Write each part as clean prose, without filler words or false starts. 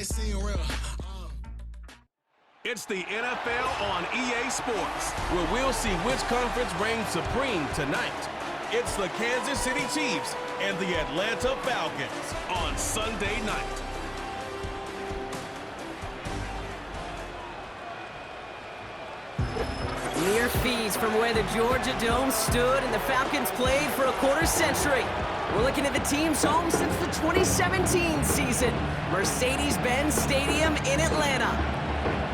It's the NFL on EA Sports, where we'll see which conference reigns supreme tonight. It's the Kansas City Chiefs and the Atlanta Falcons on Sunday night. Mere feet from where the Georgia Dome stood and the Falcons played for a quarter century. We're looking at the team's home since the 2017 season, Mercedes-Benz Stadium in Atlanta.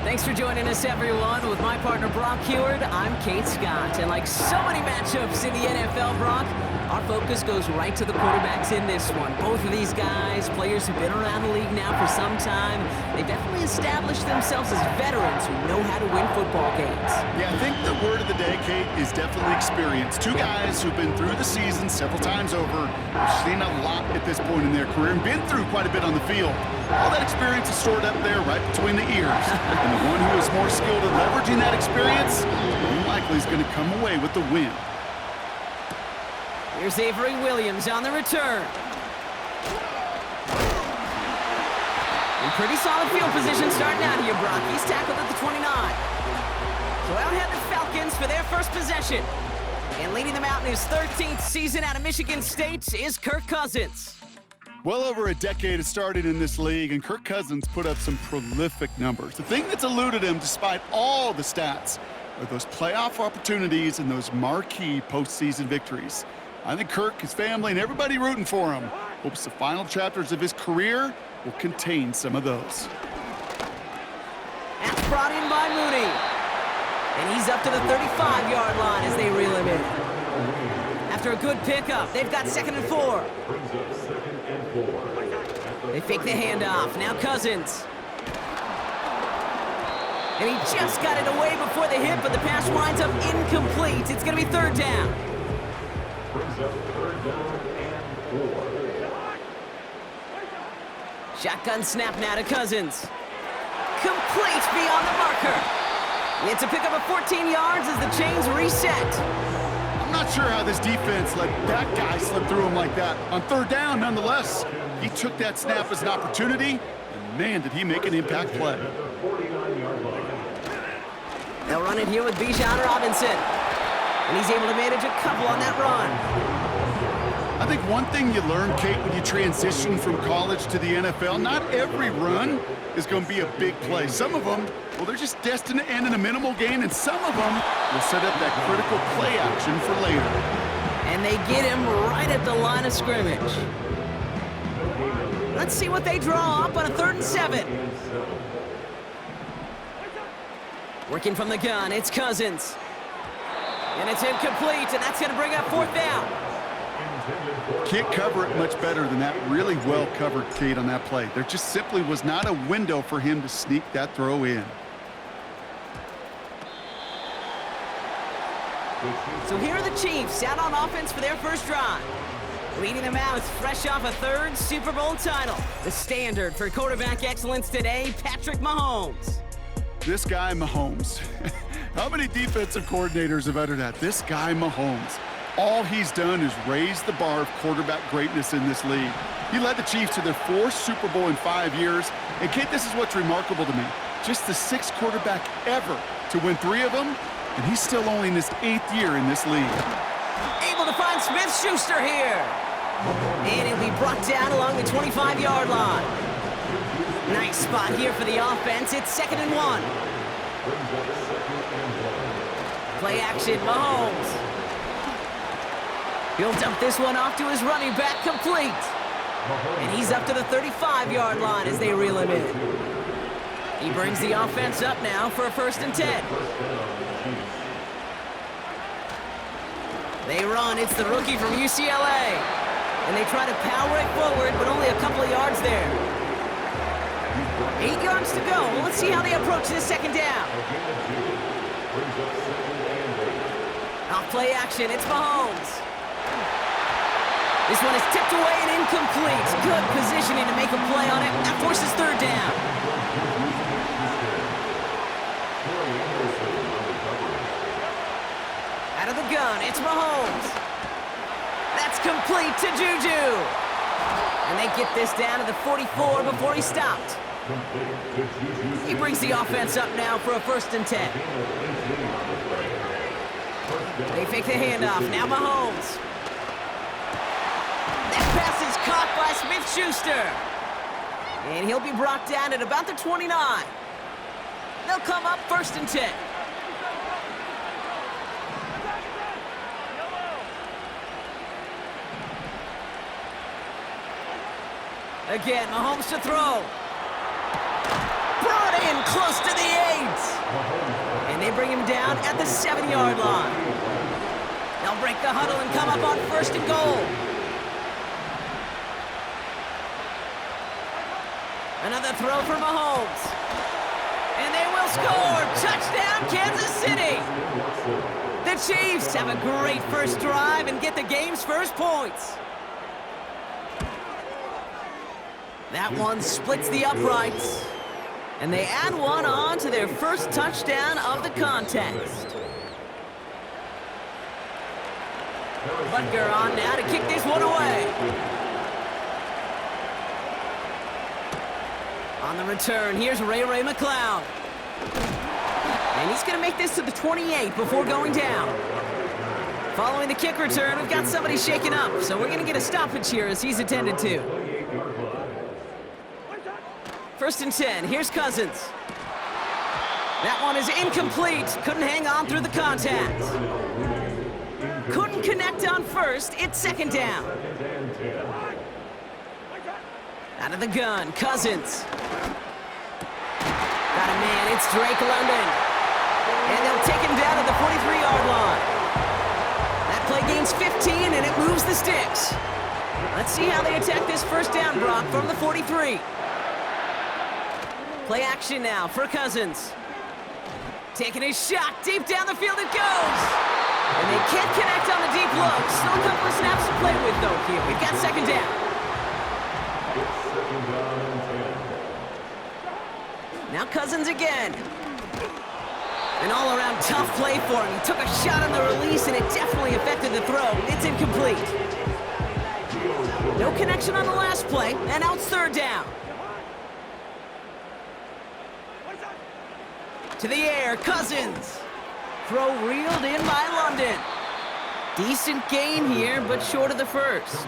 Thanks for joining us, everyone. With my partner, Brock Heward, I'm Kate Scott. And like so many matchups in the NFL, Brock, our focus goes right to the quarterbacks in this one. Both of these guys, players who've been around the league now for some time, they definitely established themselves as veterans who know how to win football games. Yeah, I think the word of the day, Kate, is definitely experience. Two guys who've been through the season several times over, have seen a lot at this point in their career, and been through quite a bit on the field. All that experience is stored up there right between the ears. And the one who is more skilled at leveraging that experience, more likely is going to come away with the win. Here's Avery Williams on the return. In pretty solid field position starting out here, Brock. He's tackled at the 29. So out head the Falcons for their first possession. And leading them out in his 13th season out of Michigan State is Kirk Cousins. Well over a decade of starting in this league, and Kirk Cousins put up some prolific numbers. The thing that's eluded him, despite all the stats, are those playoff opportunities and those marquee postseason victories. I think Kirk, his family, and everybody rooting for him hopes the final chapters of his career will contain some of those. That's brought in by Mooney. And he's up to the 35-yard line as they reel him in. After a good pickup, they've got 2nd and 4. They fake the handoff. Now Cousins. And he just got it away before the hit, but the pass winds up incomplete. It's going to be 3rd down. Shotgun snap now to Cousins. Complete beyond the marker. It's a pickup of 14 yards as the chains reset. I'm not sure how this defense let that guy slip through him like that. On 3rd down, nonetheless, he took that snap as an opportunity, and man, did he make an impact play. They'll run it here with Bijan Robinson. And he's able to manage a couple on that run. I think one thing you learn, Kate, when you transition from college to the NFL, not every run is going to be a big play. Some of them, well, they're just destined to end in a minimal gain, and some of them will set up that critical play action for later. And they get him right at the line of scrimmage. Let's see what they draw up on a 3rd and 7. Working from the gun, it's Cousins. And it's incomplete, and that's going to bring up 4th down. Can't cover it much better than that. Really well covered, Kate, on that play. There just simply was not a window for him to sneak that throw in. So here are the Chiefs out on offense for their first drive. Leading them out, fresh off a 3rd Super Bowl title. The standard for quarterback excellence today, Patrick Mahomes. This guy, Mahomes. How many defensive coordinators have uttered that? This guy, Mahomes. All he's done is raise the bar of quarterback greatness in this league. He led the Chiefs to their 4th Super Bowl in 5 years. And, Kate, this is what's remarkable to me. Just the 6th quarterback ever to win 3 of them, and he's still only in his 8th year in this league. Able to find Smith-Schuster here. And it'll be brought down along the 25-yard line. Nice spot here for the offense. It's 2nd and 1. Play action, Mahomes. He'll dump this one off to his running back, complete. And he's up to the 35-yard line as they reel him in. He brings the offense up now for a 1st and 10. They run. It's the rookie from UCLA. And they try to power it forward, but only a couple of yards there. 8 yards to go. Well, let's see how they approach this 2nd down. Off play action. It's Mahomes. This one is tipped away and incomplete. Good positioning to make a play on it. That forces 3rd down. Out of the gun, it's Mahomes. That's complete to Juju. And they get this down to the 44 before he stopped. He brings the offense up now for a 1st and 10. They fake the handoff. Now Mahomes. That pass is caught by Smith-Schuster. And he'll be brought down at about the 29. They'll come up 1st and 10. Again, Mahomes to throw. Brought in close to the 8. And they bring him down at the 7-yard line. They'll break the huddle and come up on 1st and goal. Another throw for Mahomes. And they will score. Touchdown, Kansas City. The Chiefs have a great first drive and get the game's first points. That one splits the uprights. And they add one on to their first touchdown of the contest. Butker on now to kick this one away. On the return, here's Ray McLeod. And he's going to make this to the 28 before going down. Following the kick return, we've got somebody shaken up, so we're going to get a stoppage here as he's attended to. 1st and 10, here's Cousins. That one is incomplete. Couldn't hang on through the contact. Couldn't connect on 1st, it's 2nd down. Out of the gun, Cousins. Got a man, it's Drake London. And they'll take him down at the 43-yard line. That play gains 15 and it moves the sticks. Let's see how they attack this 1st down, Brock, from the 43. Play action now for Cousins. Taking his shot, deep down the field it goes. And they can't connect on the deep look. Still a couple of snaps to play with, though, here. We've got 2nd down. Now Cousins again. An all-around tough play for him. He took a shot on the release, and it definitely affected the throw. It's incomplete. No connection on the last play, and now it's 3rd down. To the air, Cousins. Throw reeled in by London. Decent gain here, but short of the 1st.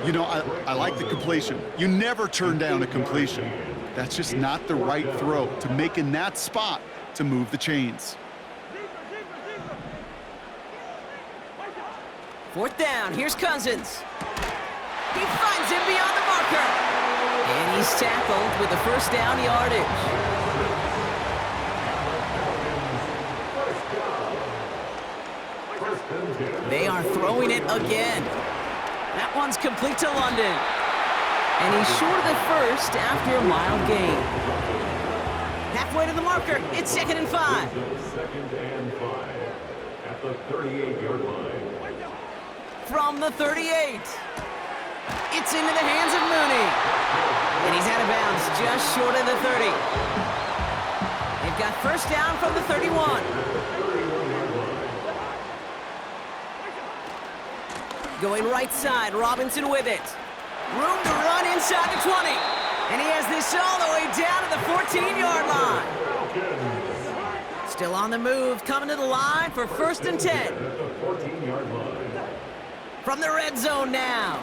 You know, I like the completion. You never turn down a completion. That's just not the right throw to make in that spot to move the chains. 4th down, here's Cousins. He finds him beyond the marker. And he's tackled with the 1st down yardage. They are throwing it again. That one's complete to London. And he's short of the 1st after a mild gain. Halfway to the marker, it's 2nd and 5. 2nd and 5 at the 38-yard line. From the 38. It's into the hands of Mooney. And he's out of bounds just short of the 30. They've got 1st down from the 31. Going right side, Robinson with it. Room to run inside the 20. And he has this all the way down to the 14-yard line. Still on the move, coming to the line for 1st and 10. From the red zone now.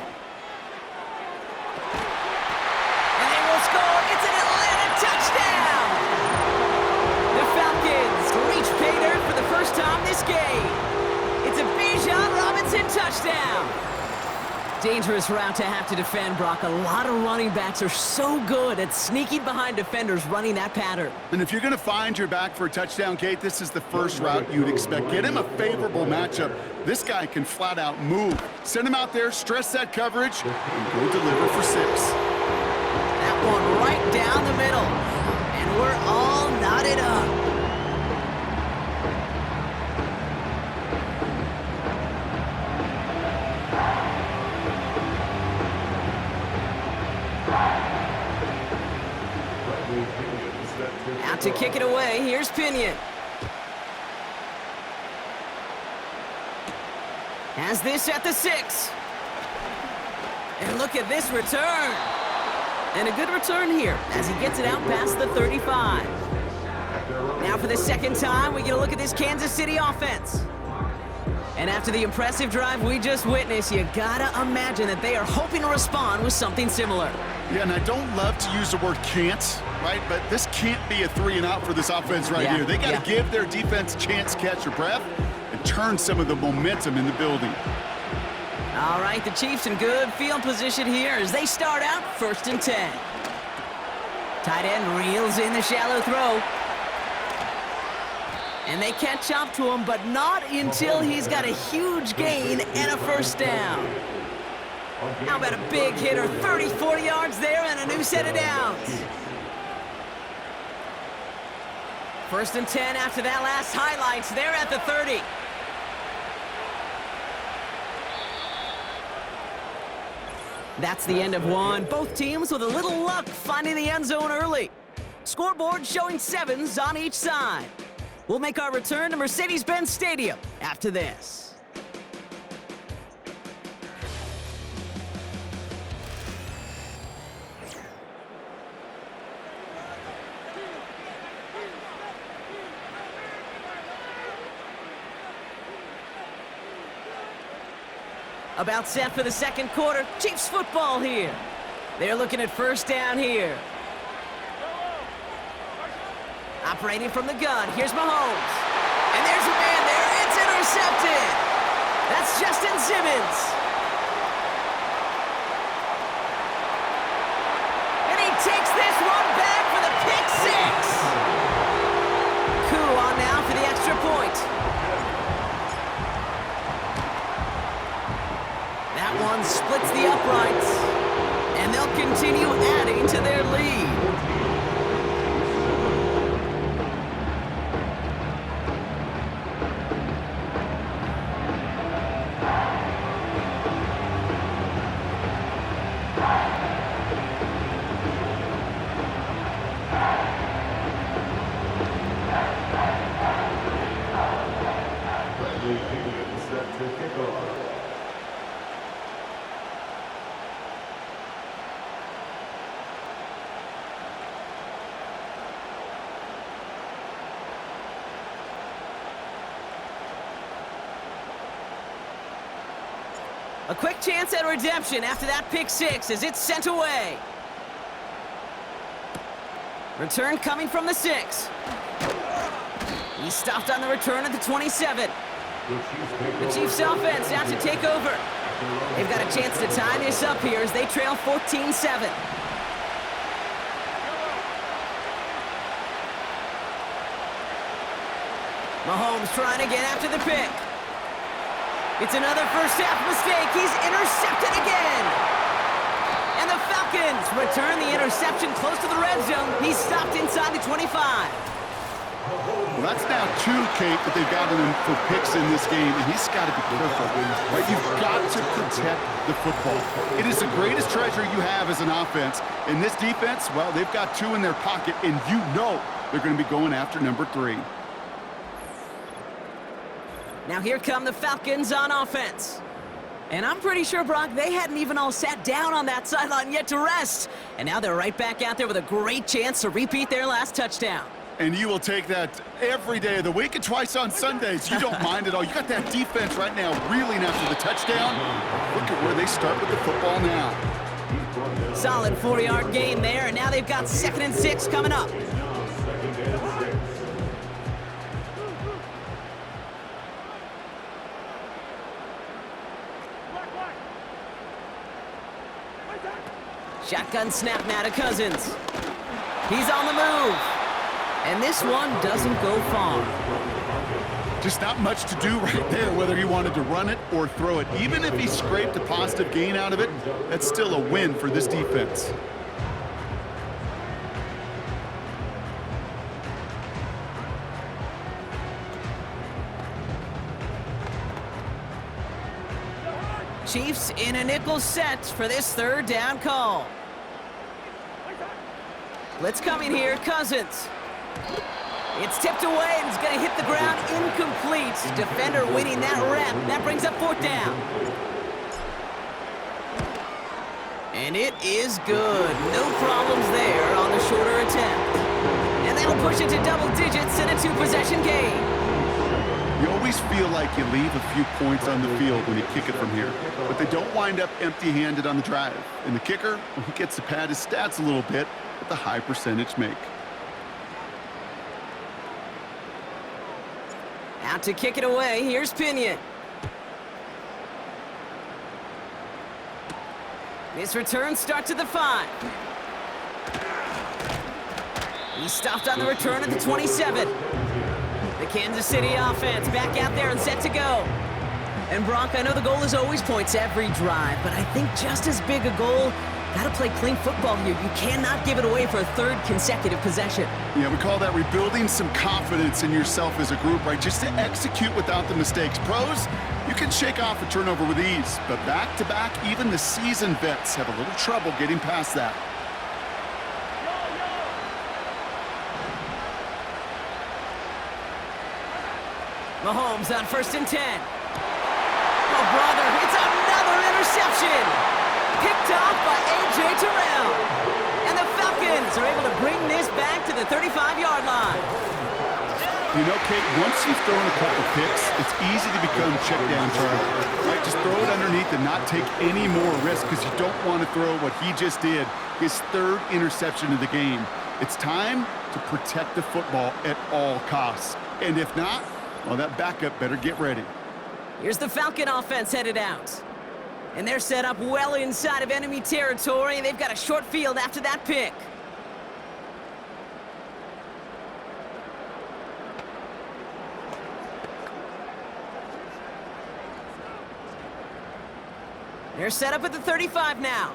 And they will score. It's an Atlanta touchdown. The Falcons reach pay dirt for the first time this game. It's a Bijan Robinson touchdown. Dangerous route to have to defend, Brock. A lot of running backs are so good at sneaking behind defenders running that pattern. And if you're going to find your back for a touchdown, Kate, this is the first route you'd expect. Get him a favorable matchup. This guy can flat out move. Send him out there, stress that coverage, and go deliver for 6. That one right down the middle. And we're all knotted up. Out to kick it away, here's Pinion. Has this at the 6. And look at this return. And a good return here as he gets it out past the 35. Now for the second time, we get a look at this Kansas City offense. And after the impressive drive we just witnessed, you gotta imagine that they are hoping to respond with something similar. Yeah, and I don't love to use the word can't, right? But this can't be a 3-and-out for this offense right here. They got to give their defense a chance to catch their breath and turn some of the momentum in the building. All right, the Chiefs in good field position here as they start out 1st and 10. Tight end reels in the shallow throw. And they catch up to him, but not until he's got a huge gain and a first down. How about a big hitter, 30, 40 yards there and a new set of downs. 1st and 10 after that last highlights. They're at the 30. That's the end of one. Both teams with a little luck finding the end zone early. Scoreboard showing 7s on each side. We'll make our return to Mercedes-Benz Stadium after this. About set for the second quarter. Chiefs football here. They're looking at first down here. Operating from the gun, here's Mahomes. And there's a man there, it's intercepted. That's Justin Simmons. And he takes this one back for the pick six. Coup on now for the extra point. That one splits the uprights. And they'll continue adding to their lead. A quick chance at redemption after that pick six as it's sent away. Return coming from the 6. He's stopped on the return at the 27. The Chiefs offense out to take over. They've got a chance to tie this up here as they trail 14-7. Mahomes trying to get after the pick. It's another first half mistake. He's intercepted again. And the Falcons return the interception close to the red zone. He's stopped inside the 25. Well, that's now 2, Kate, that they've gotten him for picks in this game, and he's got to be careful. Right? You've got to protect the football. It is the greatest treasure you have as an offense. And this defense, well, they've got 2 in their pocket, and you know they're going to be going after number 3. Now here come the Falcons on offense. And I'm pretty sure, Brock, they hadn't even all sat down on that sideline yet to rest. And now they're right back out there with a great chance to repeat their last touchdown. And you will take that every day of the week and twice on Sundays. You don't mind at all. You got that defense right now reeling after the touchdown. Look at where they start with the football now. Solid 4-yard gain there, and now they've got 2nd and 6 coming up. Shotgun snap now to Cousins. He's on the move. And this one doesn't go far. Just not much to do right there, whether he wanted to run it or throw it. Even if he scraped a positive gain out of it, that's still a win for this defense. Chiefs in a nickel set for this 3rd down call. Blitz coming here, Cousins. It's tipped away and it's going to hit the ground incomplete. Defender winning that rep. That brings up 4th down. And it is good. No problems there on the shorter attempt. And that'll push it to double digits in a 2-possession game. You always feel like you leave a few points on the field when you kick it from here, but they don't wind up empty-handed on the drive. And the kicker, well, he gets to pad his stats a little bit with the high percentage make. Out to kick it away, here's Pinion. This return starts at the 5. He's stopped on the return at the 27. The Kansas City offense back out there and set to go. And Brock, I know the goal is always points every drive, but I think just as big a goal, gotta play clean football here. You cannot give it away for a 3rd consecutive possession. Yeah, we call that rebuilding some confidence in yourself as a group, right? Just to execute without the mistakes. Pros, you can shake off a turnover with ease, but back-to-back, even the seasoned vets have a little trouble getting past that. Mahomes on 1st and 10. Oh, brother, it's another interception. Picked off by A.J. Terrell. And the Falcons are able to bring this back to the 35-yard line. You know, Kate, once you've thrown a couple picks, it's easy to become check down Charlie. Right, just throw it underneath and not take any more risk because you don't want to throw what he just did, his 3rd interception of the game. It's time to protect the football at all costs. And if not, well, that backup better get ready. Here's the Falcon offense headed out. And they're set up well inside of enemy territory. They've got a short field after that pick. They're set up at the 35 now.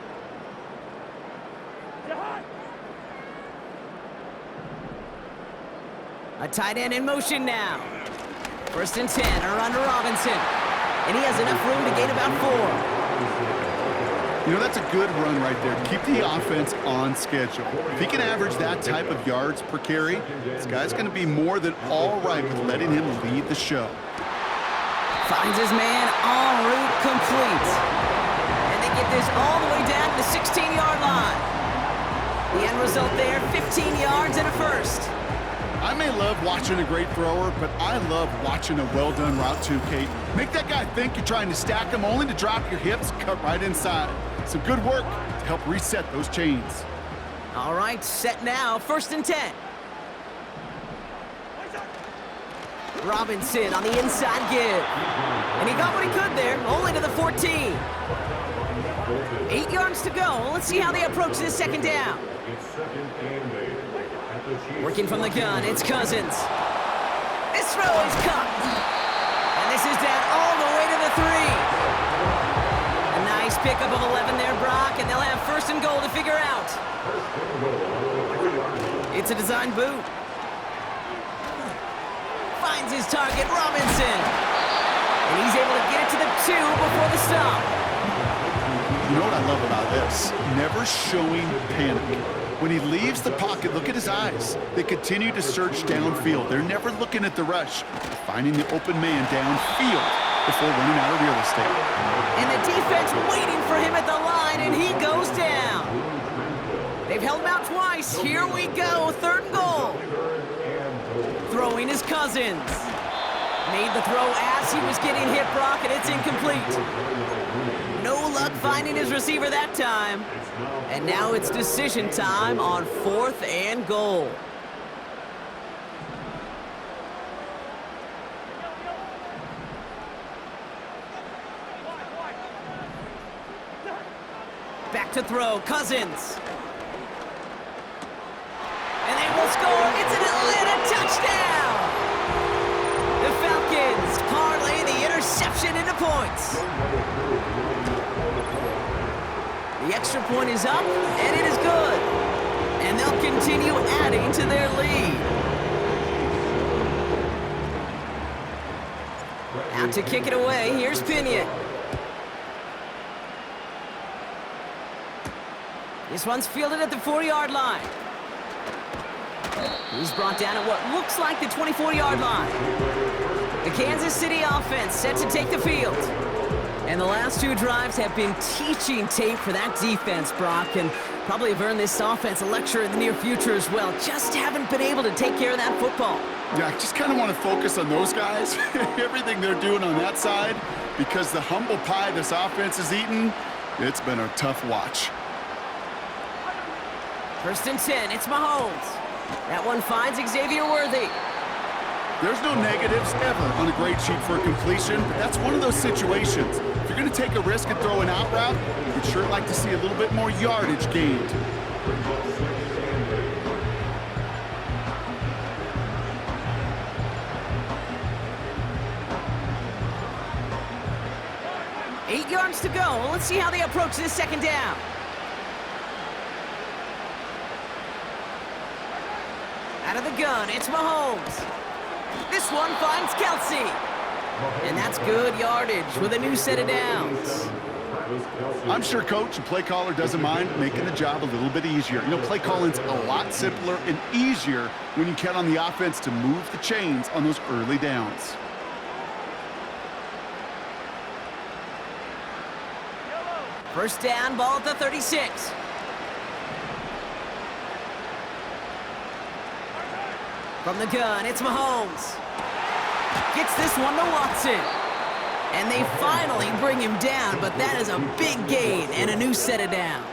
A tight end in motion now. 1st and 10, around to Robinson. And he has enough room to gain about 4. You know, that's a good run right there. Keep the offense on schedule. If he can average that type of yards per carry, this guy's going to be more than all right with letting him lead the show. Finds his man en route complete. And they get this all the way down to the 16-yard line. The end result there, 15 yards and a 1st. I may love watching a great thrower, but I love watching a well-done route too, Kate. Make that guy think you're trying to stack him only to drop your hips, cut right inside. Some good work to help reset those chains. All right, set now, 1st and 10. Robinson on the inside give. And he got what he could there, only to the 14. 8 yards to go. Let's see how they approach this 2nd down. Working from the gun, it's Cousins. This throw is caught. And this is down all the way to the 3. A nice pickup of 11 there, Brock, and they'll have 1st and goal to figure out. It's a design boot. Finds his target, Robinson. And he's able to get it to the 2 before the stop. You know what I love about this? Never showing panic. When he leaves the pocket, look at his eyes. They continue to search downfield. They're never looking at the rush. They're finding the open man downfield before running out of real estate. And the defense waiting for him at the line, and he goes down. They've held him out twice. Here we go, 3rd and goal. Throwing is Cousins. Made the throw as he was getting hit, Brock, and it's incomplete. No luck finding his receiver that time. And now it's decision time on 4th and goal. Back to throw, Cousins. And they will score. It's an Atlanta touchdown. The Falcons parlay the interception into points. The extra point is up, and it is good. And they'll continue adding to their lead. Out to kick it away, here's Pinion. This one's fielded at the 4-yard line. He's brought down at what looks like the 24-yard line. The Kansas City offense set to take the field. And the last two drives have been teaching tape for that defense, Brock, and probably have earned this offense a lecture in the near future as well. Just haven't been able to take care of that football. Yeah, I just kind of want to focus on those guys, everything they're doing on that side, because the humble pie this offense is eating, it's been a tough watch. 1st and 10, it's Mahomes. That one finds Xavier Worthy. There's no negatives ever on a grade sheet for a completion, but that's one of those situations. If you're going to take a risk and throw an out route, you'd sure like to see a little bit more yardage gained. Eight yards to go. Let's see how they approach this second down. Out of the gun, it's Mahomes. This one finds Kelsey. And that's good yardage with a new set of downs. I'm sure coach and play caller doesn't mind making the job a little bit easier. You know, play calling's a lot simpler and easier when you count on the offense to move the chains on those early downs. First down, ball at the 36. From the gun, it's Mahomes. Gets this one to Watson. And they finally bring him down, but that is a big gain and a new set of downs.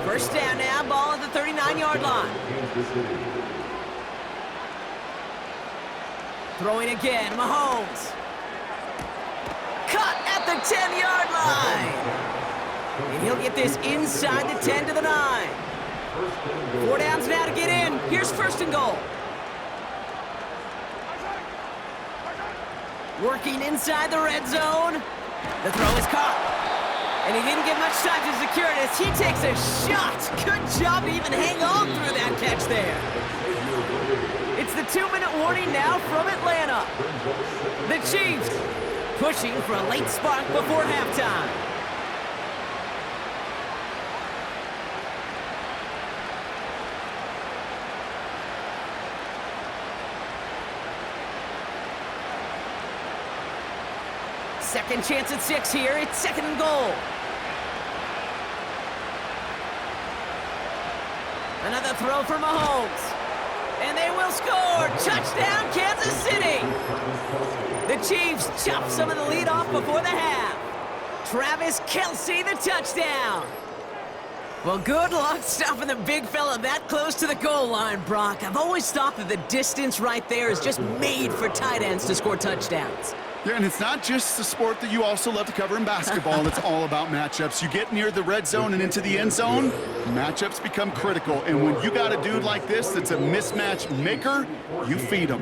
First down now, ball at the 39-yard line. Throwing again, Mahomes. Cut at the 10-yard line. And he'll get this inside the 10 to the 9. 4 downs now to get in. Here's 1st and goal. Working inside the red zone. The throw is caught. And he didn't get much time to secure it as he takes a shot. Good job to even hang on through that catch there. It's the 2-minute warning now from Atlanta. The Chiefs pushing for a late spark before halftime. Second chance at 6 here. It's 2nd and goal. Another throw for Mahomes. And they will score. Touchdown, Kansas City. The Chiefs chop some of the lead off before the half. Travis Kelce, the touchdown. Well, good luck stopping the big fella that close to the goal line, Brock. I've always thought that the distance right there is just made for tight ends to score touchdowns. Yeah, and it's not just the sport that you also love to cover in basketball. It's all about matchups. You get near the red zone and into the end zone, matchups become critical. And when you got a dude like this that's a mismatch maker, you feed him.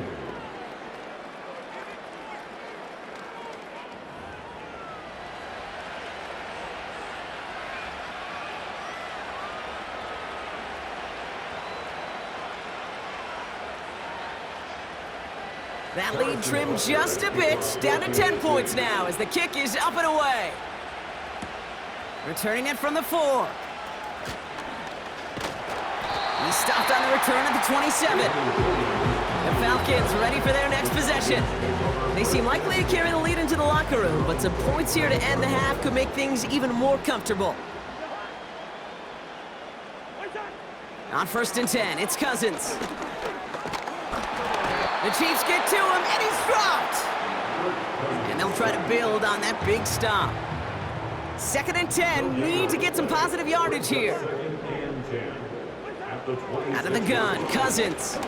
That lead trimmed just a bit, down to 10 points now as the kick is up and away. Returning it from the 4. He stopped on the return at the 27. The Falcons ready for their next possession. They seem likely to carry the lead into the locker room, but some points here to end the half could make things even more comfortable. On 1st and 10, it's Cousins. The Chiefs get to him, and he's dropped. And they'll try to build on that big stop. 2nd and 10, need to get some positive yardage here. Out of the gun, Cousins.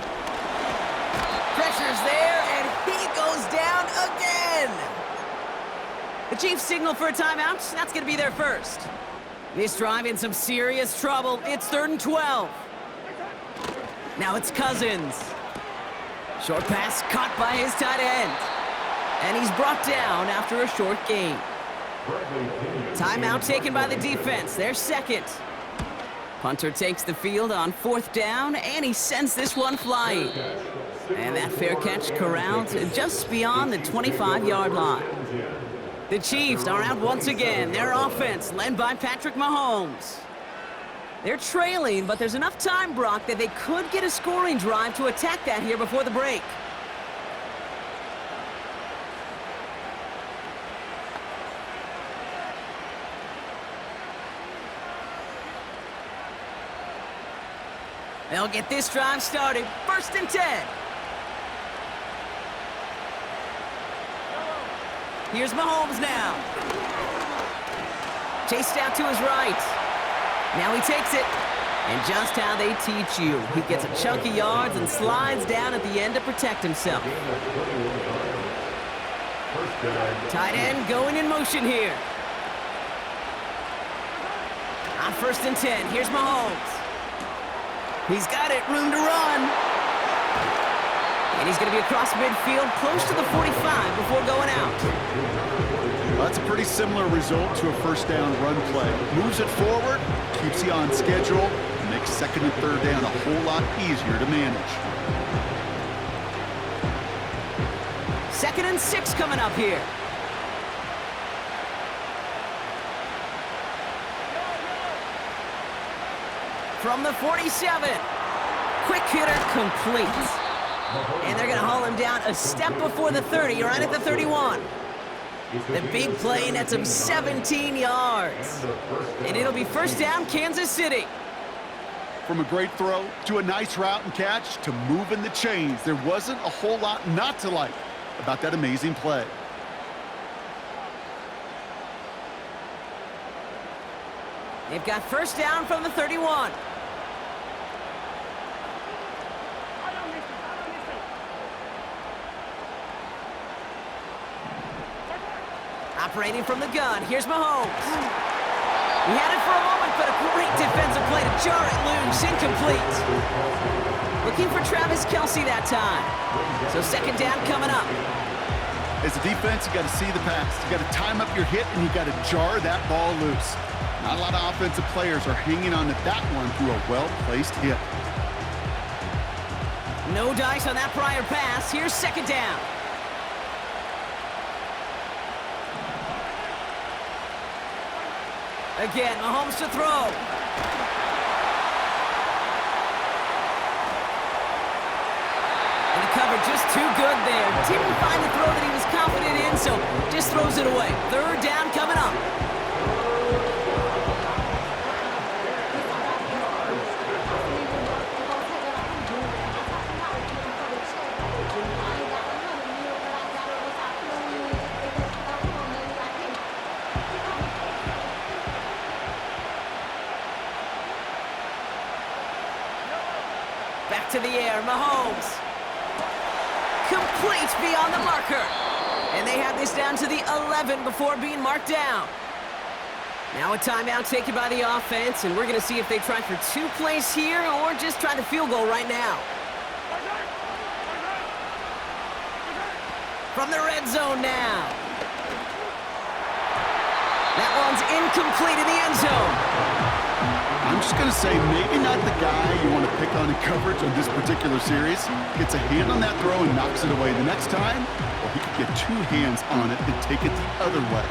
Pressure's there, and he goes down again. The Chiefs signal for a timeout. That's going to be their first. This drive in some serious trouble. It's 3rd and 12. Now it's Cousins. Short pass caught by his tight end. And he's brought down after a short gain. Timeout taken by the defense. Their second. Punter takes the field on 4th down, and he sends this one flying. And that fair catch corralled just beyond the 25-yard line. The Chiefs are out once again. Their offense led by Patrick Mahomes. They're trailing, but there's enough time, Brock, that they could get a scoring drive to attack that here before the break. They'll get this drive started. 1st and 10. Here's Mahomes now. Chased out to his right. Now he takes it. And just how they teach you. He gets a chunk of yards and slides down at the end to protect himself. Tight end going in motion here. On 1st and 10, here's Mahomes. He's got it, room to run. And he's going to be across midfield, close to the 45 before going out. Well, that's a pretty similar result to a 1st down run play. Moves it forward, keeps you on schedule, and makes 2nd and 3rd down a whole lot easier to manage. 2nd and 6 coming up here. From the 47. Quick hitter complete. And they're going to haul him down a step before the 30, right at the 31. The big play nets him 17 yards. And it'll be 1st down, Kansas City. From a great throw to a nice route and catch to moving the chains, there wasn't a whole lot not to like about that amazing play. They've got 1st down from the 31. Operating from the gun, here's Mahomes. He had it for a moment, but a great defensive play to jar it loose, incomplete. Looking for Travis Kelce that time. So 2nd down coming up. As a defense, you got to see the pass. You got to time up your hit, and you got to jar that ball loose. Not a lot of offensive players are hanging on to that one through a well-placed hit. No dice on that prior pass. Here's 2nd down. Again, Mahomes to throw. And the cover just too good there. Didn't find the throw that he was confident in, so just throws it away. 3rd down coming up. Back to the air, Mahomes. Complete beyond the marker. And they have this down to the 11 before being marked down. Now a timeout taken by the offense, and we're going to see if they try for 2 plays here or just try to field goal right now. From the red zone now. That one's incomplete in the end zone. I'm just going to say maybe not the guy you want to pick on in coverage on this particular series. Gets a hand on that throw and knocks it away the next time, or he could get 2 hands on it and take it the other way.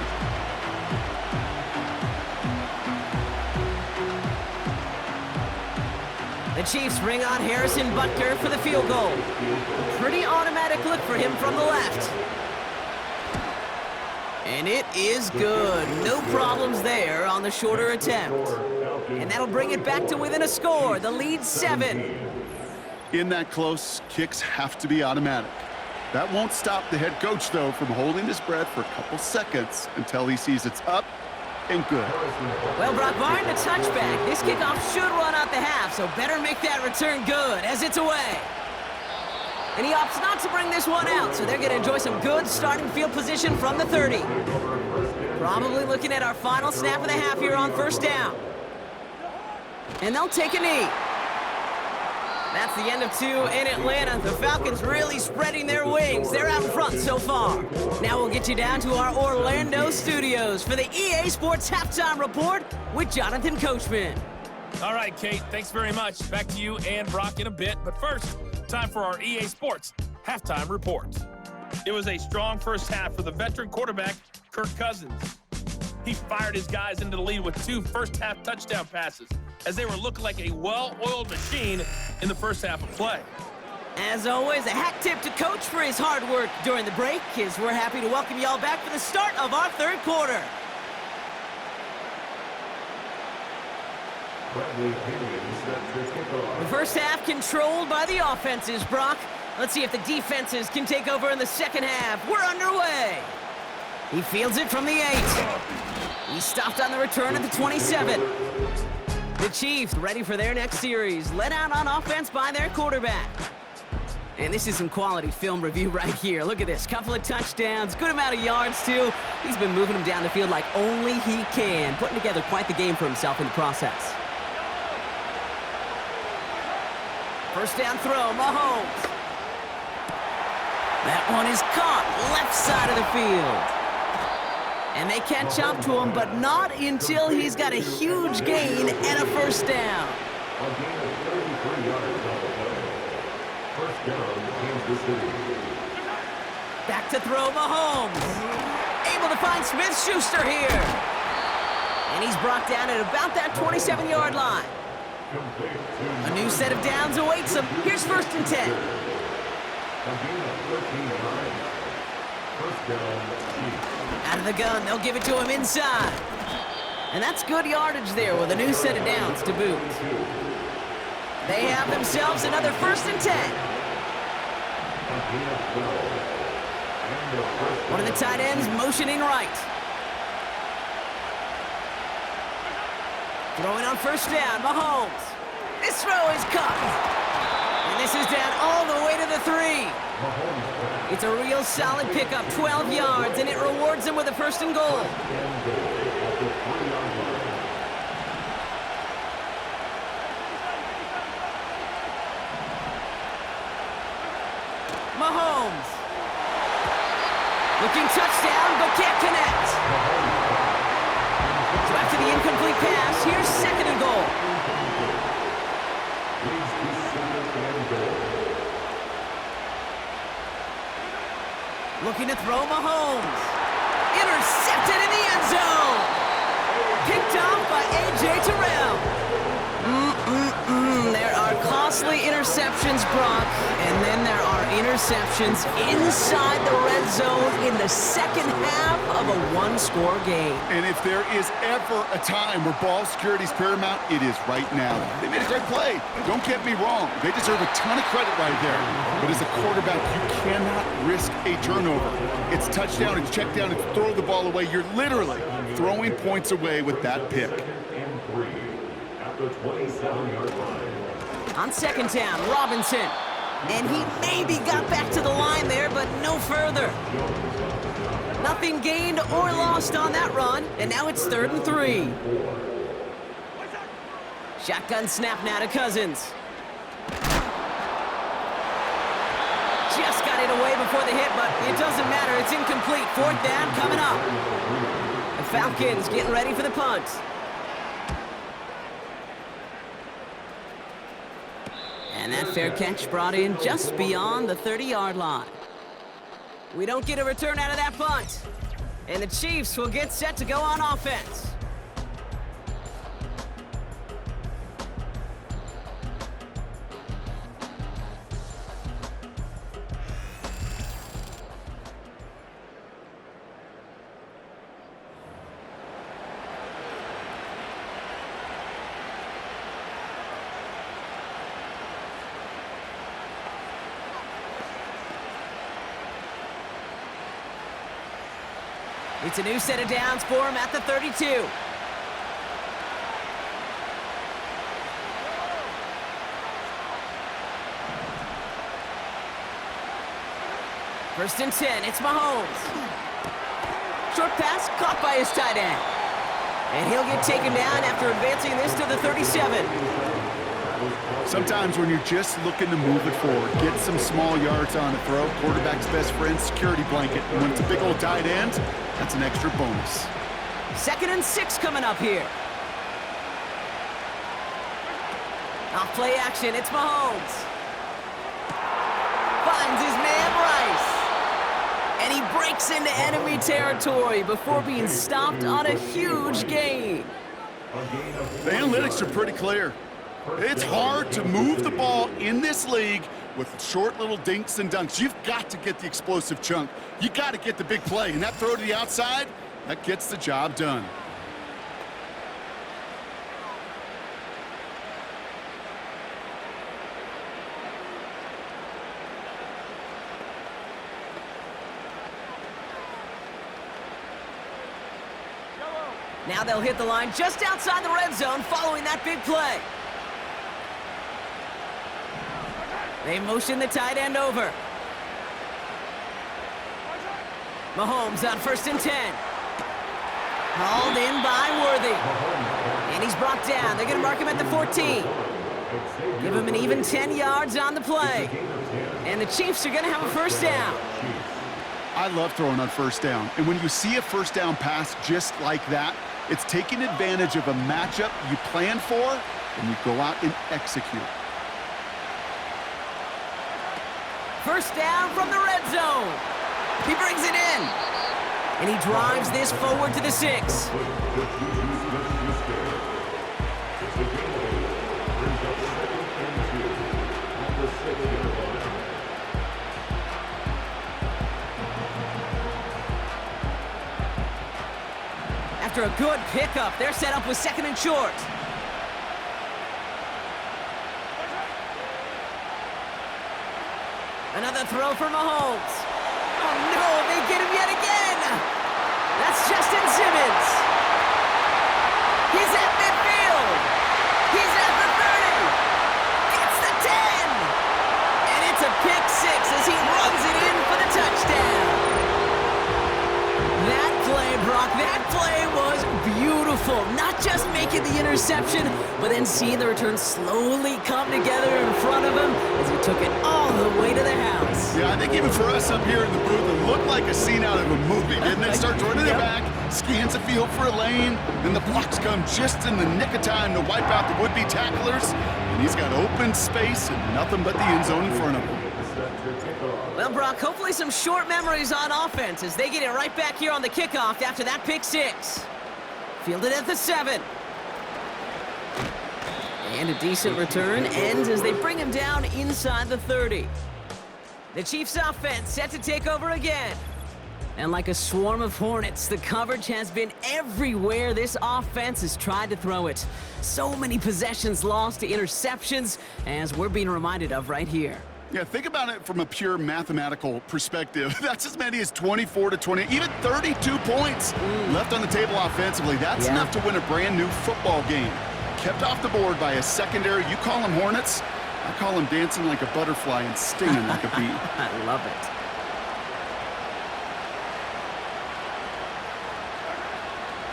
The Chiefs bring on Harrison Butker for the field goal. A pretty automatic look for him from the left. And it is good. No problems there on the shorter attempt. And that'll bring it back to within a score. The lead 7. In that close, kicks have to be automatic. That won't stop the head coach, though, from holding his breath for a couple seconds until he sees it's up and good. Well, Brock, barring the touchback, this kickoff should run out the half, so better make that return good as it's away. And he opts not to bring this one out, so they're going to enjoy some good starting field position from the 30. Probably looking at our final snap of the half here on 1st down. And they'll take a knee. That's the end of 2 in Atlanta. The Falcons really spreading their wings. They're out in front so far. Now we'll get you down to our Orlando studios for the EA Sports Halftime Report with Jonathan Coachman. All right, Kate, thanks very much. Back to you and Brock in a bit. But first, time for our EA Sports Halftime Report. It was a strong first half for the veteran quarterback, Kirk Cousins. He fired his guys into the lead with 2 first-half touchdown passes as they were looking like a well-oiled machine in the first half of play. As always, a hat tip to Coach for his hard work during the break, as we're happy to welcome y'all back for the start of our 3rd quarter. Bradley Pinion set to kick off. The first half controlled by the offenses, Brock. Let's see if the defenses can take over in the second half. We're underway. He fields it from the 8. He stopped on the return at the 27. The Chiefs ready for their next series, led out on offense by their quarterback. And this is some quality film review right here. Look at this, couple of touchdowns, good amount of yards too. He's been moving them down the field like only he can, putting together quite the game for himself in the process. First down throw, Mahomes. That one is caught, left side of the field. And they catch up to him, but not until he's got a huge gain and a first down. A gain of 33 yards on the play. First down, Kansas City. Back to throw, Mahomes. Able to find Smith-Schuster here. And he's brought down at about that 27-yard line. A new set of downs awaits him. Here's first and 10. A gain of 13 yards. First down, Chiefs. Out of the gun, they'll give it to him inside. And that's good yardage there with a new set of downs to boot. They have themselves another first and 10. One of the tight ends motioning right. Throwing on first down, Mahomes. This throw is caught. And this is down all the way to the 3. It's a real solid pickup, 12 yards, and it rewards him with a first and goal. Mahomes. Looking touchdown, but can't connect. So after the incomplete pass, here's second and goal. Looking to throw, Mahomes. Intercepted in the end zone. Picked off by A.J. Terrell. There are costly interceptions, Brock, and then there are interceptions inside the red zone in the second half of a one-score game. And if there is ever a time where ball security is paramount, it is right now. They made a great play. Don't get me wrong. They deserve a ton of credit right there. But as a quarterback, you cannot risk a turnover. It's touchdown, it's check down, it's throw the ball away. You're literally throwing points away with that pick. And 3 at the 27-yard line. On second down, Robinson. And he maybe got back to the line there, but no further. Nothing gained or lost on that run, and now it's 3rd and 3. Shotgun snap now to Cousins. Just got it away before the hit, but it doesn't matter. It's incomplete. 4th down coming up. The Falcons getting ready for the punt. And that fair catch brought in just beyond the 30-yard line. We don't get a return out of that punt. And the Chiefs will get set to go on offense. It's a new set of downs for him at the 32. First and 10, it's Mahomes. Short pass caught by his tight end. And he'll get taken down after advancing this to the 37. Sometimes when you're just looking to move it forward, get some small yards on a throw, quarterback's best friend, security blanket. And when it's a big old tight end, that's an extra bonus. 2nd and 6 coming up here. Off play action, it's Mahomes. Finds his man Rice. And he breaks into enemy territory before being stopped on a huge gain. The analytics are pretty clear. It's hard to move the ball in this league with short little dinks and dunks. You've got to get the explosive chunk. You got to get the big play. And that throw to the outside, that gets the job done. Now they'll hit the line just outside the red zone following that big play. They motion the tight end over. Mahomes on 1st and 10. Hauled in by Worthy. And he's brought down. They're going to mark him at the 14. Give him an even 10 yards on the play. And the Chiefs are going to have a first down. I love throwing on first down. And when you see a first down pass just like that, it's taking advantage of a matchup you plan for, and you go out and execute. First down from the red zone. He brings it in. And he drives this forward to the 6. After a good pickup, they're set up with 2nd and short. Another throw for Mahomes. Oh no, they get him yet again. That's Justin Simmons. He's at midfield. He's at the 30. Gets the 10. And it's a pick 6 as he runs it in for the touchdown. That play, Brock, that play was beautiful. Not just making the interception, but then seeing the return slowly come together in front of him as he took it all the way to the house. Yeah, I think even for us up here in the booth, it looked like a scene out of a movie. Didn't it? Starts running it back, scans the field for a lane, and the blocks come just in the nick of time to wipe out the would-be tacklers. And he's got open space and nothing but the end zone in front of him. Well, Brock, hopefully some short memories on offense as they get it right back here on the kickoff after that pick 6. Fielded at the 7. And a decent return ends as they bring him down inside the 30. The Chiefs' offense set to take over again. And like a swarm of hornets, the coverage has been everywhere this offense has tried to throw it. So many possessions lost to interceptions, as we're being reminded of right here. Yeah, think about it from a pure mathematical perspective. That's as many as 24 to 20, even 32 points left on the table offensively. That's enough to win a brand new football game. Kept off the board by a secondary. You call them Hornets, I call them dancing like a butterfly and stinging like a bee. I love it.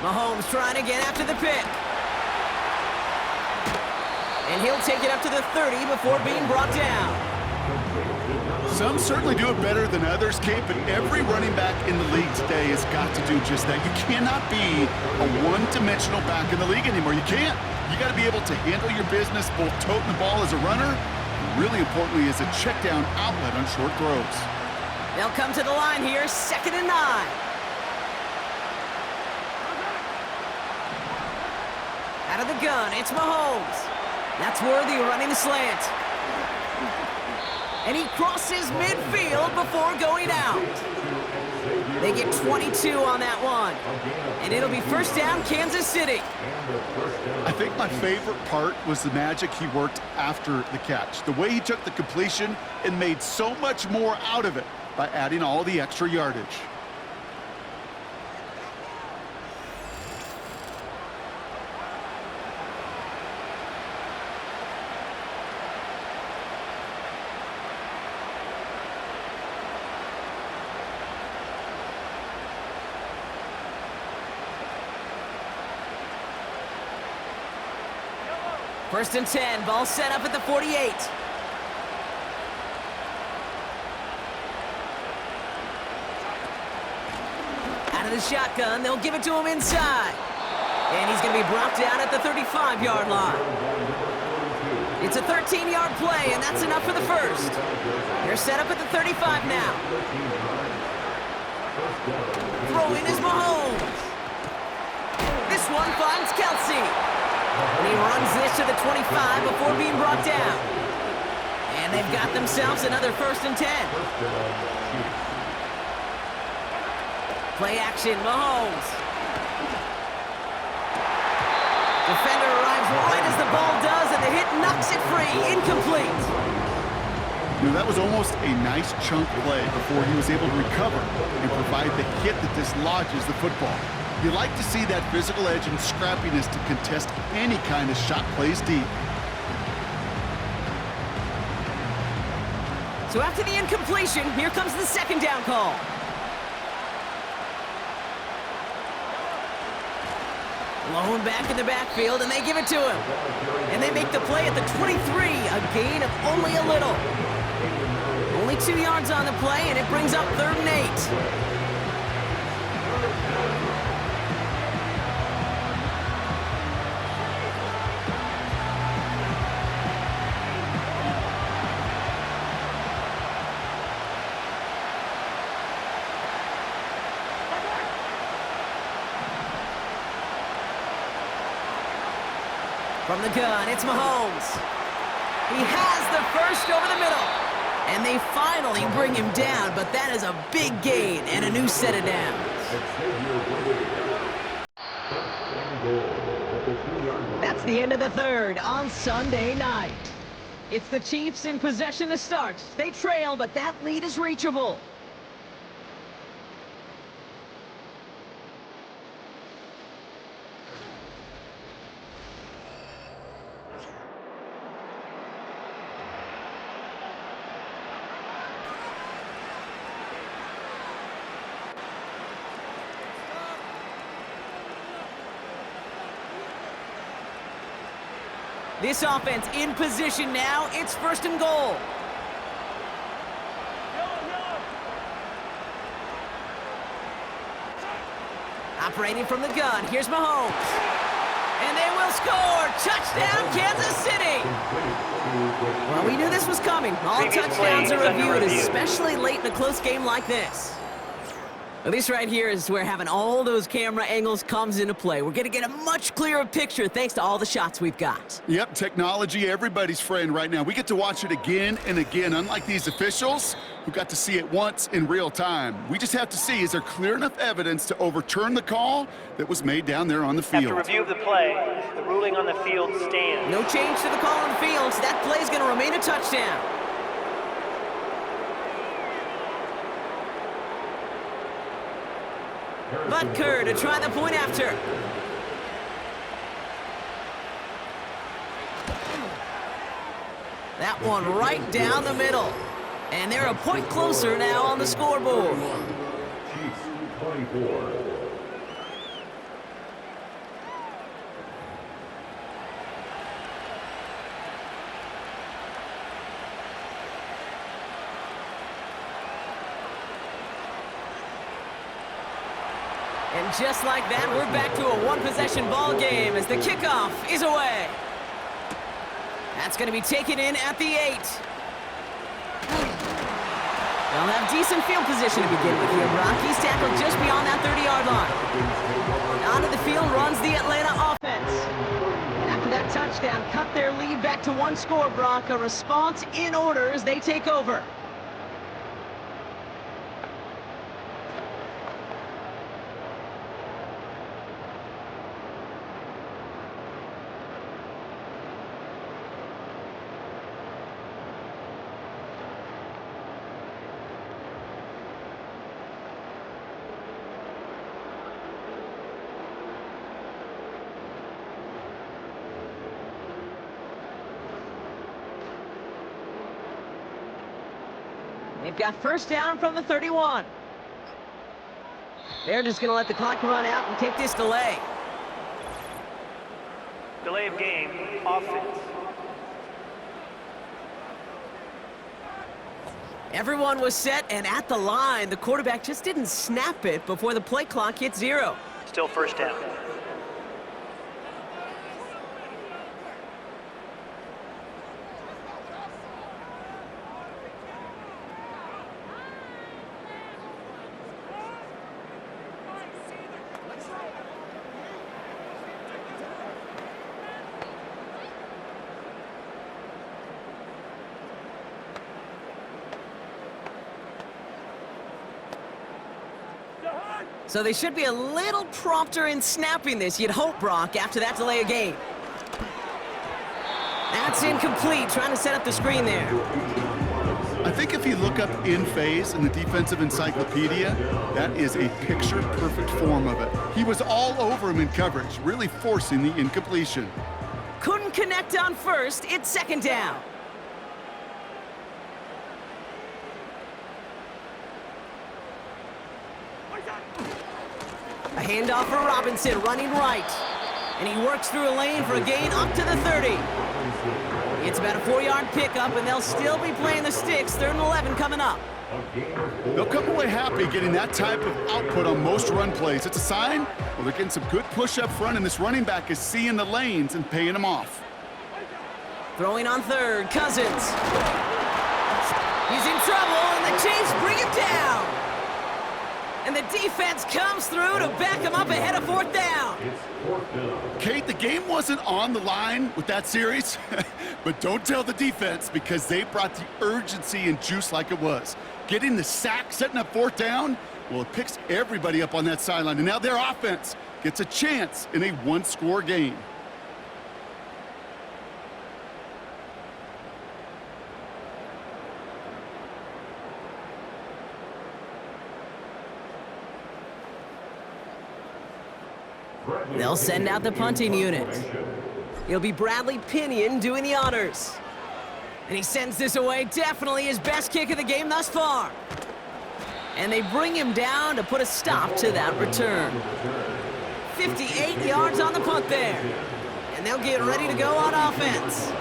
Mahomes trying to get after the pick. And he'll take it up to the 30 before being brought down. Some certainly do it better than others, Kate, but every running back in the league today has got to do just that. You cannot be a one-dimensional back in the league anymore. You can't. You got to be able to handle your business, both toting the ball as a runner, and really importantly as a check-down outlet on short throws. They'll come to the line here, 2nd and 9. Out of the gun, it's Mahomes. That's Worthy running the slant. And he crosses midfield before going out. They get 22 on that one. And it'll be first down, Kansas City. I think my favorite part was the magic he worked after the catch. The way he took the completion and made so much more out of it by adding all the extra yardage. First and 10, ball set up at the 48. Out of the shotgun, they'll give it to him inside. And he's going to be brought down at the 35-yard line. It's a 13-yard play, and that's enough for the first. They're set up at the 35 now. Throwing is Mahomes. This one finds Kelsey. And he runs this to the 25 before being brought down. And they've got themselves another 1st and 10. Play action, Mahomes. Defender arrives right as the ball does, and the hit knocks it free. Incomplete. You know, that was almost a nice chunk play before he was able to recover and provide the hit that dislodges the football. You like to see that physical edge and scrappiness to contest any kind of shot plays deep. So after the incompletion, here comes the second down call. Lone back in the backfield, and they give it to him. And they make the play at the 23, a gain of only a little. Only 2 yards on the play, and it brings up 3rd and 8. From the gun, it's Mahomes. He has the first over the middle. And they finally bring him down, but that is a big gain and a new set of downs. That's the end of the 3rd on Sunday night. It's the Chiefs in possession to start. They trail, but that lead is reachable. This offense in position now. It's 1st and goal. Operating from the gun, here's Mahomes. And they will score! Touchdown, Kansas City! Well, we knew this was coming. All touchdowns are reviewed, especially late in a close game like this. Well, this right here is where having all those camera angles comes into play. We're going to get a much clearer picture thanks to all the shots we've got. Yep, technology, everybody's friend right now. We get to watch it again and again, unlike these officials who got to see it once in real time. We just have to see, is there clear enough evidence to overturn the call that was made down there on the field? After review of the play, the ruling on the field stands. No change to the call on the field, so that play is going to remain a touchdown. Butker to try the point after. That one right down the middle. And they're a point closer now on the scoreboard. Chiefs 24. And just like that, we're back to a one-possession ball game as the kickoff is away. That's going to be taken in at the 8. They'll have decent field position to begin with here, Brock. He's tackled just beyond that 30-yard line. Onto the field runs the Atlanta offense. After that touchdown, cut their lead back to 1 score, Brock. A response in order as they take over. They've got first down from the 31. They're just going to let the clock run out and take this delay. Delay of game, offense. Everyone was set and at the line. The quarterback just didn't snap it before the play clock hit 0. Still first down. So they should be a little prompter in snapping this, you'd hope, Brock, after that delay of game. That's incomplete, trying to set up the screen there. I think if you look up in phase in the defensive encyclopedia, that is a picture-perfect form of it. He was all over him in coverage, really forcing the incompletion. Couldn't connect on first. It's second down. A handoff for Robinson, running right. And he works through a lane for a gain up to the 30. It's about a 4-yard pickup, and they'll still be playing the sticks. 3rd and 11 coming up. They'll come away happy getting that type of output on most run plays. It's a sign, well, they're getting some good push up front, and this running back is seeing the lanes and paying them off. Throwing on 3rd, Cousins. He's in trouble, and the Chiefs bring him down. And the defense comes through to back him up ahead of 4th down. Kate, the game wasn't on the line with that series, but don't tell the defense because they brought the urgency and juice like it was. Getting the sack, setting up 4th down, well, it picks everybody up on that sideline, and now their offense gets a chance in a one-score game. They'll send out the punting unit. It'll be Bradley Pinion doing the honors. And he sends this away, definitely his best kick of the game thus far. And they bring him down to put a stop to that return. 58 yards on the punt there. And they'll get ready to go on offense.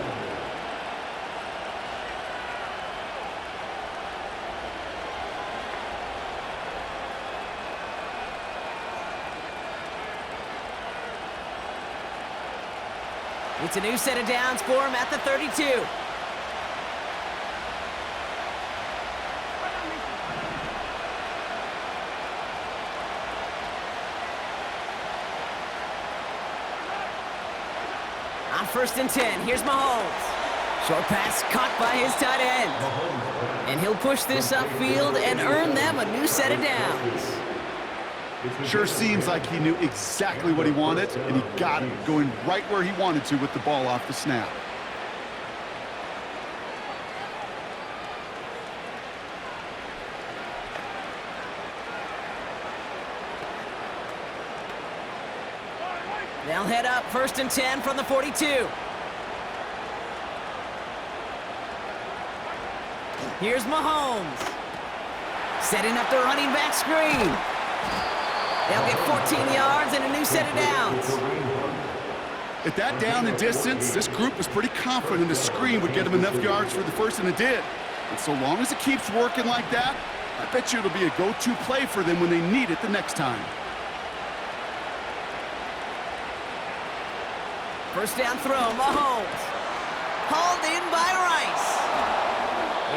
It's a new set of downs for him at the 32. On 1st and 10, here's Mahomes. Short pass caught by his tight end. And he'll push this upfield and earn them a new set of downs. Sure seems like he knew exactly what he wanted, and he got it, going right where he wanted to with the ball off the snap. They'll head up 1st and 10 from the 42. Here's Mahomes. Setting up the running back screen. They'll get 14 yards and a new set of downs. At that down and distance, this group was pretty confident the screen would get them enough yards for the first, and it did. And so long as it keeps working like that, I bet you it'll be a go-to play for them when they need it the next time. 1st down throw, Mahomes. Hauled in by Rice.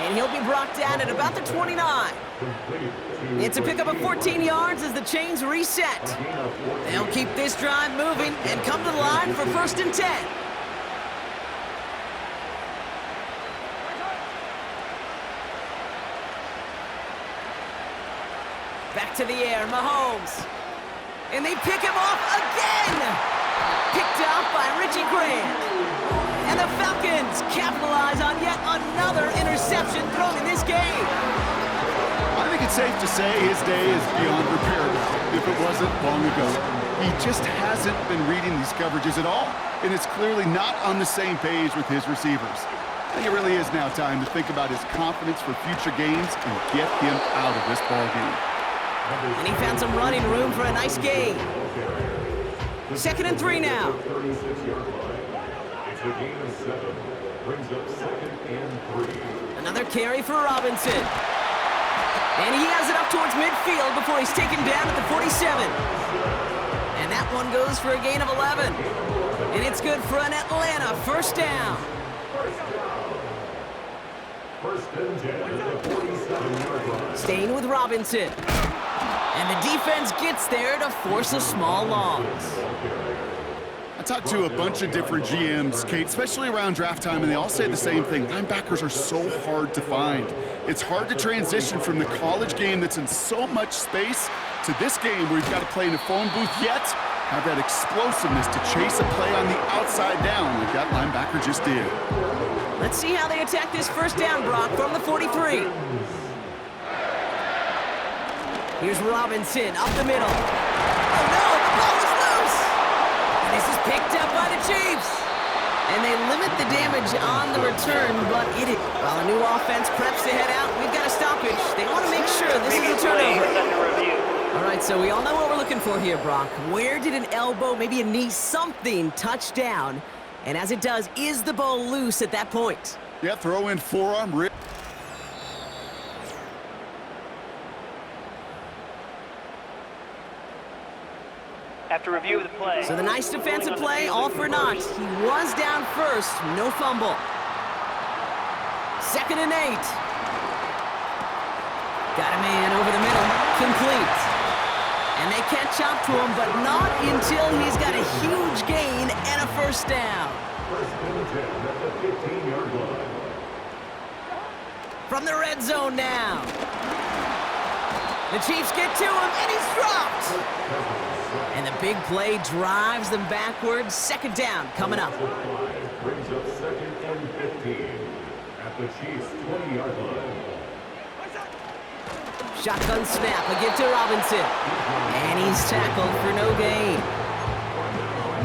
And he'll be brought down at about the 29. It's a pickup of 14 yards as the chains reset. They'll keep this drive moving and come to the line for 1st and 10. Back to the air, Mahomes. And they pick him off again. Picked off by Richie Grant. And the Falcons capitalize on yet another interception thrown in this game. I think it's safe to say his day is beyond repair if it wasn't long ago. He just hasn't been reading these coverages at all, and it's clearly not on the same page with his receivers. I think it really is now time to think about his confidence for future games and get him out of this ball game. And he found some running room for a nice gain. 2nd and 3 now. It's a gain of 7. Brings up 2nd and 3. Another carry for Robinson. And he has it up towards midfield before he's taken down at the 47. And that one goes for a gain of 11. And it's good for an Atlanta 1st down. 1st and 10 at the 47-yard line. Staying with Robinson. And the defense gets there to force a small loss. I talked to a bunch of different GMs, Kate, especially around draft time, and they all say the same thing. Linebackers are so hard to find. It's hard to transition from the college game that's in so much space to this game where you've got to play in a phone booth, yet have that explosiveness to chase a play on the outside down like that linebacker just did. Let's see how they attack this first down, Brock, from the 43. Here's Robinson up the middle. Oh no, the ball is loose! And this is picked up by the Chiefs. And they limit the damage on the return, but while a new offense preps to head out, we've got a stoppage. They want to make sure this is a turnover. All right, so we all know what we're looking for here, Brock. Where did an elbow, maybe a knee, something touch down? And as it does, is the ball loose at that point? Yeah, throw in forearm rip. After review of the play. So the nice defensive play, all for naught. He was down first, no fumble. 2nd and 8. Got a man over the middle, complete. And they catch up to him, but not until he's got a huge gain and a first down. First and 10 at the 15-yard line. From the red zone now. The Chiefs get to him, and he's dropped. And the big play drives them backwards. 2nd down coming up. Brings up 2nd and 15 at the Chiefs' 20-yard line. Shotgun snap, a give to Robinson. And he's tackled for no gain.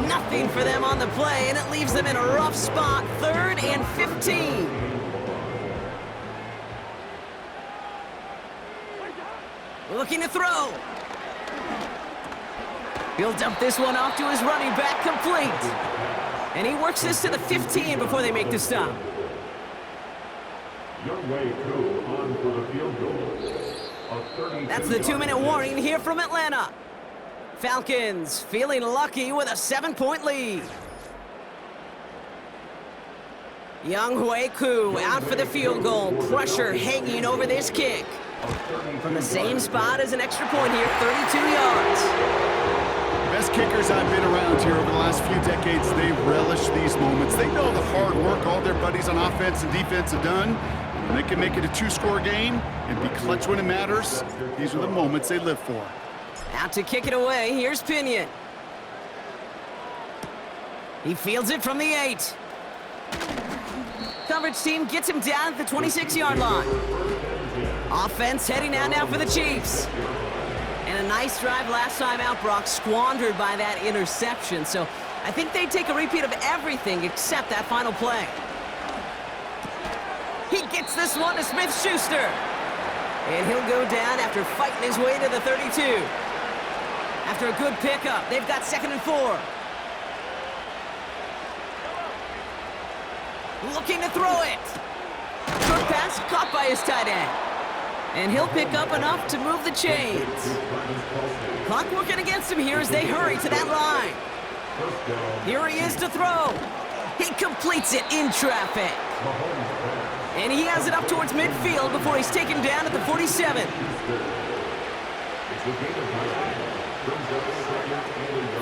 Nothing for them on the play, and it leaves them in a rough spot. 3rd and 15. Looking to throw. He'll dump this one off to his running back, complete. And he works this to the 15 before they make the stop. Young Wei Koo on for the field goal. That's the 2-minute warning here from Atlanta. Falcons feeling lucky with a 7-point lead. Young Wei Koo out for the field goal. Pressure hanging over this kick. From the same spot as an extra point here, 32 yards. Best kickers I've been around here over the last few decades, they relish these moments. They know the hard work all their buddies on offense and defense have done. When they can make it a 2-score game and be clutch when it matters, these are the moments they live for. Out to kick it away, here's Pinion. He fields it from the 8. Coverage team gets him down at the 26-yard line. Offense heading out now for the Chiefs. And a nice drive last time out, Brock, squandered by that interception. So I think they take a repeat of everything except that final play. He gets this one to Smith-Schuster. And he'll go down after fighting his way to the 32. After a good pickup, they've got 2nd and 4. Looking to throw it. Short pass caught by his tight end. And he'll pick up enough to move the chains. Clock working against him here as they hurry to that line. Here he is to throw. He completes it in traffic. And he has it up towards midfield before he's taken down at the 47.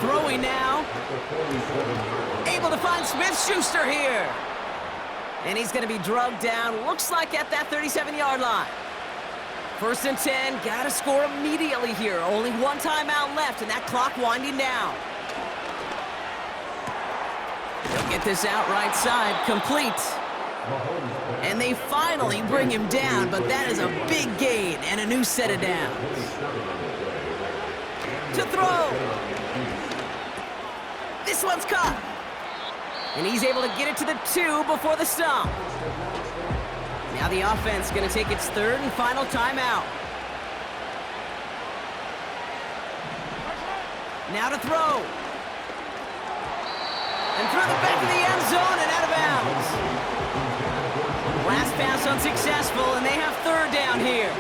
Throwing now. Able to find Smith-Schuster here. And he's going to be drugged down, looks like at that 37-yard line. 1st and 10, got to score immediately here. Only one timeout left, and that clock winding down. They'll get this out right side, complete. And they finally bring him down, but that is a big gain and a new set of downs. To throw. This one's caught. And he's able to get it to the 2 before the stop. Now the offense going to take its 3rd and final timeout. Now to throw. And through the back of the end zone and out of bounds. Last pass unsuccessful, and they have 3rd down here.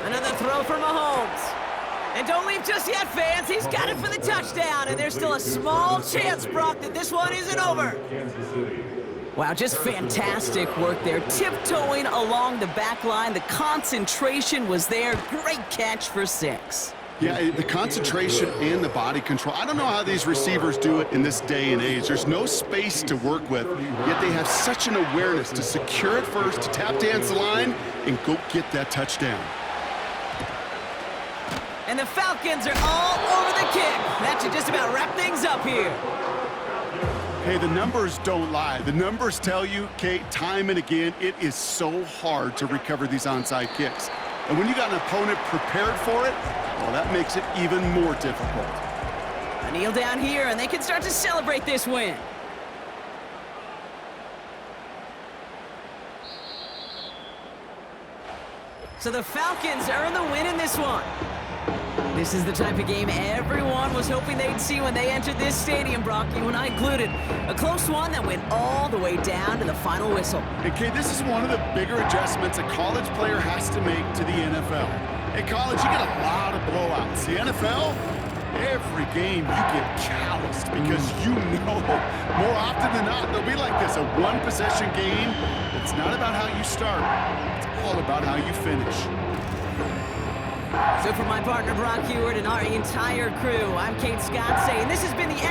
Another throw for Mahomes. And don't leave just yet, fans. He's got it for the touchdown, and there's still a small chance, Brock, that this one isn't over. Wow, just fantastic work there. Tiptoeing along the back line. The concentration was there. Great catch for 6. Yeah, the concentration and the body control. I don't know how these receivers do it in this day and age. There's no space to work with, yet they have such an awareness to secure it first, to tap dance the line, and go get that touchdown. And the Falcons are all over the kick. That should just about wrap things up here. Hey, the numbers don't lie. The numbers tell you, Kate, time and again, it is so hard to recover these onside kicks. And when you got an opponent prepared for it, well, that makes it even more difficult. A kneel down here, and they can start to celebrate this win. So the Falcons earn the win in this one. This is the type of game everyone was hoping they'd see when they entered this stadium, Brock, you and I included. A close one that went all the way down to the final whistle. And Kate, this is one of the bigger adjustments a college player has to make to the NFL. In college, you get a lot of blowouts. The NFL, every game you get calloused because you know more often than not they'll be like this, a one-possession game. It's not about how you start. It's all about how you finish. So for my partner Brock Heward and our entire crew, I'm Kate Scott saying this has been the NFL